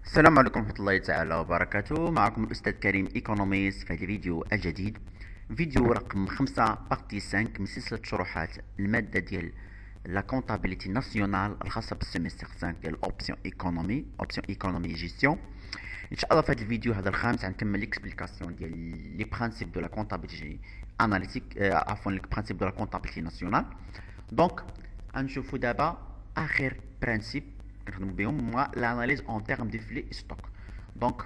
السلام عليكم ورحمة الله تعالى وبركاته. معكم الأستاذ كريم إيكونوميست في هذا الفيديو الجديد، فيديو رقم 5 بارتي 5 من سلسلة شروحات المادة ديال لا كونتابيليتي ناسيونال الخاصة بالسيمستر 5 ديال أوبسيون إيكونومي جيستيون. إن شاء الله في هذا الفيديو هذا الخامس غنكمل ليكسبليكاسيون ديال لي برانسيب دو لا كونتابيليتي اناليتيك عفوا لي برانسيب دو لا كونتابيليتي ناسيونال. دونك غنشوفو دابا آخر برانسيب كنخدمو بهم هو l'analyse en termes de flux stock. دونك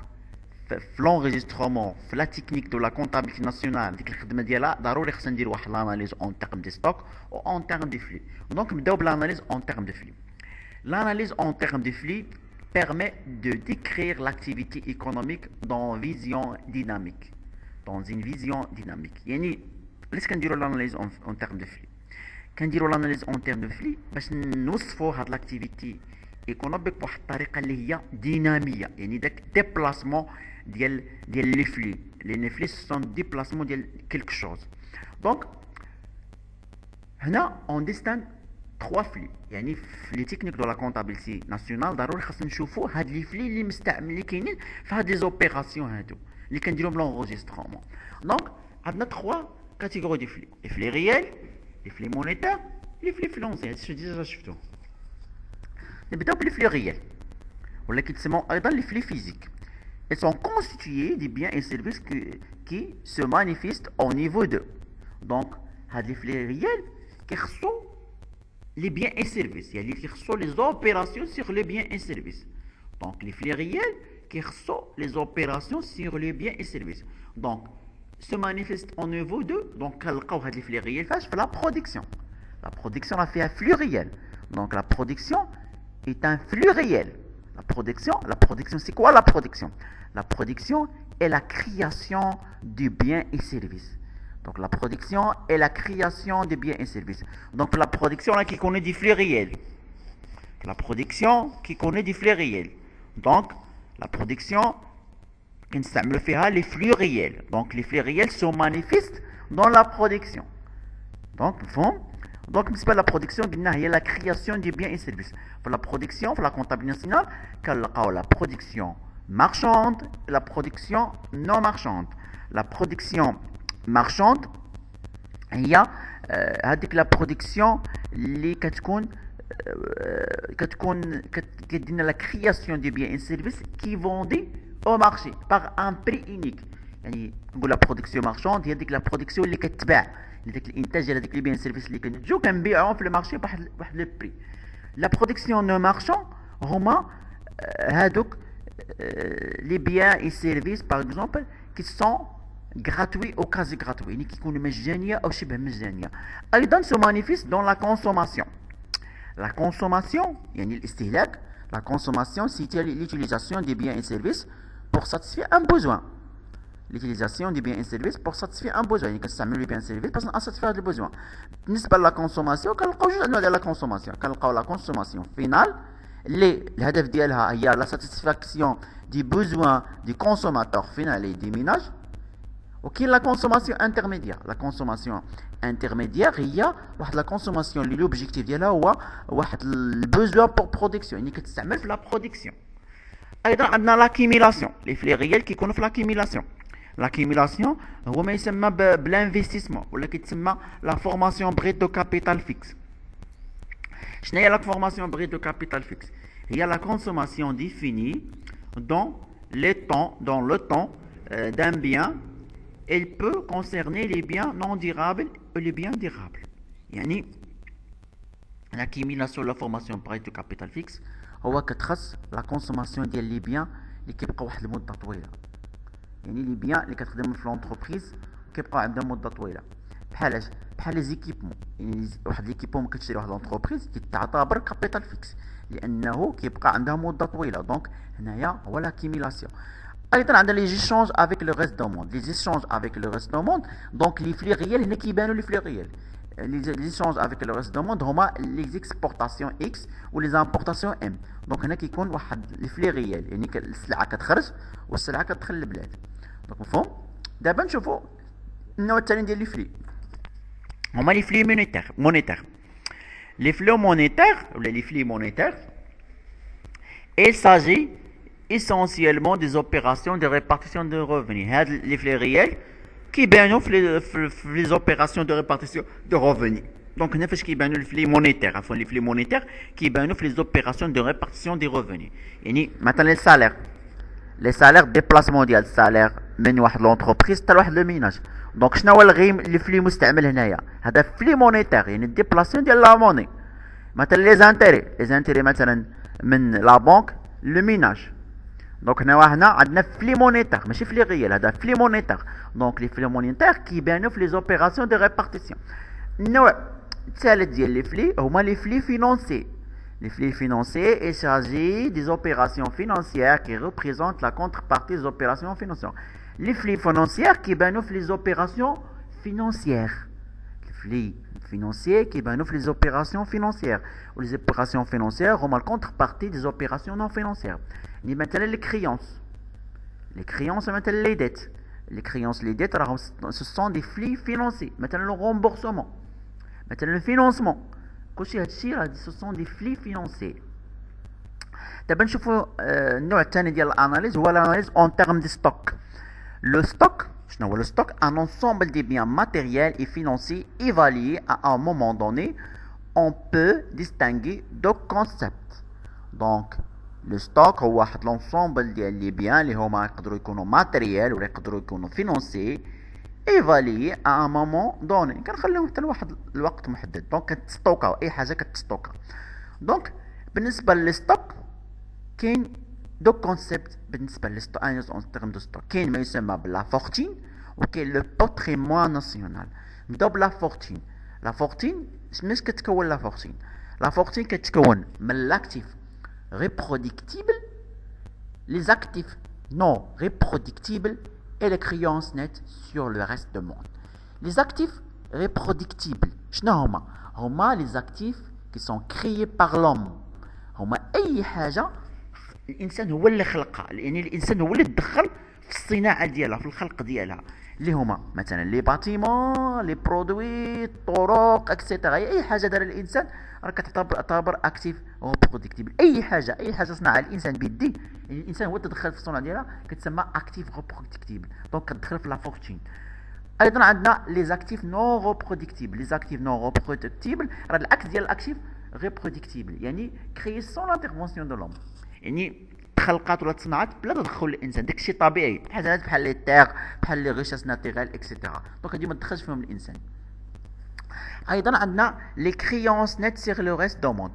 في l'enregistrement في لا تكنيك دو لا كونتابيليتي ناسيونال ديك الخدمه ديالها ضروري خصنا ندير واحد l'analyse en termes de stock و en termes de flux. دونك نبداو بالanalyse en termes de flux. L'analyse en termes de flux permet de décrire l'activité économique dans une vision dynamique. يعني علاش كنديروا l'analyse en termes de flux؟ كنديروا l'analyse en termes de flux باش نوصفوا هاد l'activité ايكونوميك بواحد الطريقه اللي هي ديناميه، يعني داك ديبلاسمون ديال لي فلي، لي فلي سون ديبلاسمون ديال كيلك شوز. دونك هنا اون ديستان 3 فلي، يعني في لي تكنيك دو لا كونتابيلتي ناسيونال ضروري خاصنا نشوفوا هاد لي فلي اللي مستعمل اللي كاينين في هاد لي زوبيراسيون هادو اللي كنديروهم لونغوجيسترومون. دونك عندنا 3 كاتيجوري دي فلي: لي فلي ريال، لي فلي مونيتير، لي فلي فينونسي. هادشي ديجا شفتوه. نبداو بلي فلي ريال ولا كيتسموا ايضا لي فلي فيزيك. Ils sont constitués des biens et services qui se manifestent au niveau de. Donc هاد لي فلي ريال كيخصو les biens et services، يعني كيخصو les opérations sur les biens et services. Donc les flux réels كيخصو les opérations sur les biens et services. Donc se manifeste au niveau de. Donc كنلقاو هاد لي فلي ريال فاش في la production. La production راه فيها flux réel. Donc la production est un flux réel. La production, c'est quoi la production? La production est la création de biens et services. Donc la production est la création de biens et services. Donc la production là qui connaît des flux réels. La production qui connaît des flux réels. Donc la production qui نستعملوا فيها les flux réels. Donc les flux réels se manifestent dans la production. Donc Donc, بالنسبة la production قلنا هي la création des biens et services. Pour la production, pour la comptabilité nationale, كنلقاو la production marchande et la production non marchande. La production marchande هي هذيك la production اللي كتكون la création des biens et services qui vendent au marché par un prix unique. يعني نقول la production marchande هي ديك la production اللي كتباع، داك الانتاج ديال هذيك لي بيان سيرفيس اللي كنتجو كنبيعوهم في المارشي بواحد لو بري. لا برودكسيون نو مارشون هما هادوك لي بيان اي سيرفيس باغ اكزومبل كي سون غراتوي او كازي غراتوي، يعني كيكونوا مجانيه او شبه مجانيه. ايضا سو مانيفيست دون لا كونسوماسيون. لا كونسوماسيون يعني الاستهلاك. لا كونسوماسيون سي ليتيليزاسيون دي بيان اي سيرفيس pour satisfaire un besoin. L'utilisation des biens et services pour satisfaire un besoin. يعني كنستعملوا les biens et services باش نساتيسفير هذا البوزوان. بالنسبه لا كونسوماسيون كنلقاو جوج انواع ديال لا كونسوماسيون. كنلقاو لا كونسوماسيون فينال اللي الهدف ديالها هي لا ساتيسفاكسيون دي بوزوان دي كونسوماتور فينالي دي ميناج. وكاين لا كونسوماسيون انترميديير. لا كونسوماسيون انترميديير هي واحد لا كونسوماسيون اللي لوبجيكتيف ديالها هو واحد البوزوان بور برودكسيون، يعني كتستعمل في لا برودكسيون. ايضا عندنا لاكيميلاسيون، لي فلي ريال كيكونوا في لاكيميلاسيون. لاكيميلاسيون هو ما يسمى بلانفستيسمون ولا كيتسمى لا فورماسيون بريت دو كابيتال فيكس. شنو هي لا فورماسيون بريت دو كابيتال فيكس؟ هي لا كونسوماسيون ديفيني دون le temps d'un bien. Elle peut concerner les biens non durables et les biens durables. يعني l'accumulation la formation بريت دو كابيتال فيكس هو كتخص لا كونسوماسيون ديال لي بيان اللي كيبقاو واحد المده طويله، يعني لي بيان اللي كتخدم في لونتربريز كيبقاو عندها مده طويله. بحال لي زيكيبمون، يعني واحد ليكيبمون كتشري واحد لونتربريز كيتعتبر كابيتال فيكس لانه كيبقى عندها مده طويله. دونك هنايا هو لاكيميلاسيون. ايضا عندنا لي زيشونج افيك لو ريست دو موند. لي زيشونج افيك لو ريست دو موند دونك لي فلي ريال هنا كيبانوا لي فلي ريال. Les échanges avec le reste du monde هما les exportations X و les importations M. دونك هنا كيكون واحد لي فلي ريال، يعني السلعه كتخرج والسلعه كتدخل للبلاد. دونك مفهوم. دابا نشوفوا النوع الثاني ديال لي فلي هما لي فلي مونيتير. لي فلو مونيتير ولا لي فلي مونيتير il s'agit essentiellement des opérations de répartition de revenus. هاد les flux réels كيبانوا في les opérations de répartition de revenus. Donc هنا فاش كيبانوا les flux monétaires عفوا les flux monétaires كيبانوا في les opérations de répartition des revenus. يعني مثلا les salaires déplacement ديال السالير من واحد لونتربريز حتى لواحد لو ميناج. دونك شنو هو الغيم اللي فلي مستعمل هنايا؟ هذا فلي مونيتير يعني الديبلاسيون ديال لا موني. مثلا لي زانتيري مثلا من لا بنك لو ميناج. دونك هنا عندنا فلي مونيتير ماشي فلي غيال، هذا فلي مونيتير. دونك لي فلي مونيتير كيبانوا في لي زوبيراسيون دو ريبارتيسيون. النوع الثالث ديال لي فلي هما لي فلي فينانسي. Les flux financiers, il s'agit des opérations financières qui représentent la contrepartie des opérations financières. Les flux financiers qui bénéficient les opérations financières. Les flux financiers qui bénéficient les opérations financières. Ou les opérations financières ont la contrepartie des opérations non financières. Ni maintenant les créances. Les créances, maintenant les dettes. Les créances, les dettes, ce sont des flux financiers. Maintenant le remboursement. Maintenant le financement. كلشي هادشي راه ce sont des flux financiers. دابا نشوفوا النوع الثاني ديال الاناليز هو الاناليز اون تيرم دي ستوك. لو ستوك شنو هو لو ستوك؟ ان ensemble des biens matériels et financiers évalués à un moment donné. On peut distinguer deux concepts. Donc لو ستوك هو واحد لونسومبل ديال لي بيان اللي هما يقدروا يكونوا ماتيريال ولا يقدروا يكونوا فينانسي ايفالي ا مومون دوني، كنخليهم حتى لواحد الوقت محدد. دونك كتستوكاو اي حاجه كتستوكا. دونك بالنسبه للستوك كاين دو كونسيبت. بالنسبه للستوك اون تيرم دو ستوك كاين ما يسمى بلا فورتين وكاين لو باتريمون ناسيونال. نبداو بلا فورتين. لا فورتين مناش كتكون لا فورتين؟ لا فورتين كتكون من لاكتيف ريبرودكتيبل les actifs non reproductibles et les créances nettes sur le reste du monde. Les actifs reproductibles شنو هما les actifs qui sont créés par l'homme. هما اي حاجه الانسان هو اللي خلقها، يعني الانسان هو اللي دخل في الصناعه ديالها في الخلق ديالها، اللي هما مثلا لي باتيمون لي برودوي الطرق اكسيتيرا. اي حاجه دار الانسان راه كتعتبر اكتيف ريبرودكتيبل. اي حاجه صنعها الانسان بيديه، يعني الانسان هو تدخل في الصناعه ديالها كتسمى اكتيف ريبرودكتيبل. دونك كتدخل في لا فورتين. ايضا عندنا لي زاكتيف نون ريبرودكتيبل. لي زاكتيف نون ريبرودكتيبل راه الاكت ديال الاكتيف ريبرودكتيبل، يعني كريي سون انترفونسيون دو لوم، يعني تخلقات ولا تصنعات بلا تدخل الانسان. داكشي طبيعي، حاجات بحال لي تيغ بحال لي غيشاس ناتيرال اكسيتيرا. دونك هادي ما تدخلش فيهم الانسان. ايضا عندنا لي كريونس نيت سيغ لو ريست دو موند.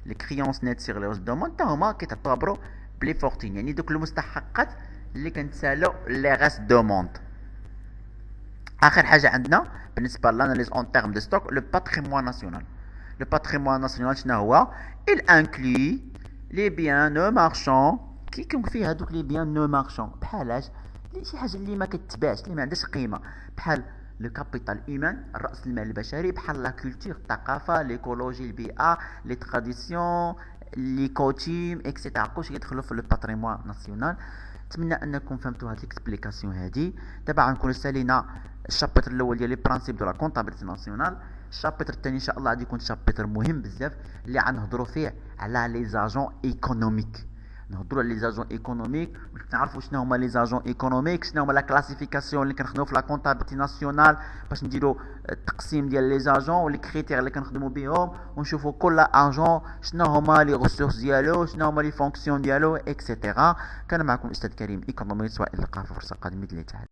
لي كريونس نيت سيغ لو ريست دو موند هما كيتعتبروا بلي فورتين، يعني دوك المستحقات اللي كنتسالو لي ريست دو موند. اخر حاجه عندنا بالنسبه للاناليز اون تيرم دو ستوك لو باتريمون ناسيونال. لو باتريمون ناسيونال شنو هو؟ il inclut les biens non marchands. كيكون فيه هذوك لي بيان نو مارشون بحالاش شي حاجه اللي ما كتباعش اللي ما عندهاش قيمه، بحال لو كابيتال ايمان الراس المال البشري، بحال لا كولتور الثقافه ليكولوجي البيئه لي تراديسيون لي كوتيم اكسيتيرا. كلشي كيدخلوا في لو باتريمون ناسيونال. نتمنى انكم فهمتوا هاد الاكسبليكاسيون هادي. دابا غنكونوا سالينا الشابتر الاول ديال لي برانسيب دو لا كونطابيلتي ناسيونال. الشابتر الثاني ان شاء الله غادي يكون شابتر مهم بزاف اللي غنهضروا فيه على لي زاجون ايكونوميك. نهضروا على لي زاجون ايكونوميك ونعرفوا شنو هما لي زاجون ايكونوميك، شنو هما لا كلاسيفيكاسيون اللي كنخدموا في لا كونطابيلتي ناسيونال باش نديروا التقسيم ديال لي زاجون ولي كريتير اللي كنخدموا بهم، ونشوفوا كل اجون شنو هما لي ريسورس ديالو، شنو هما لي فونكسيون ديالو اكسيتيرا. كان معكم الاستاذ كريم ايكونوميست، والى اللقاء في فرصه قادمه باذن الله تعالى.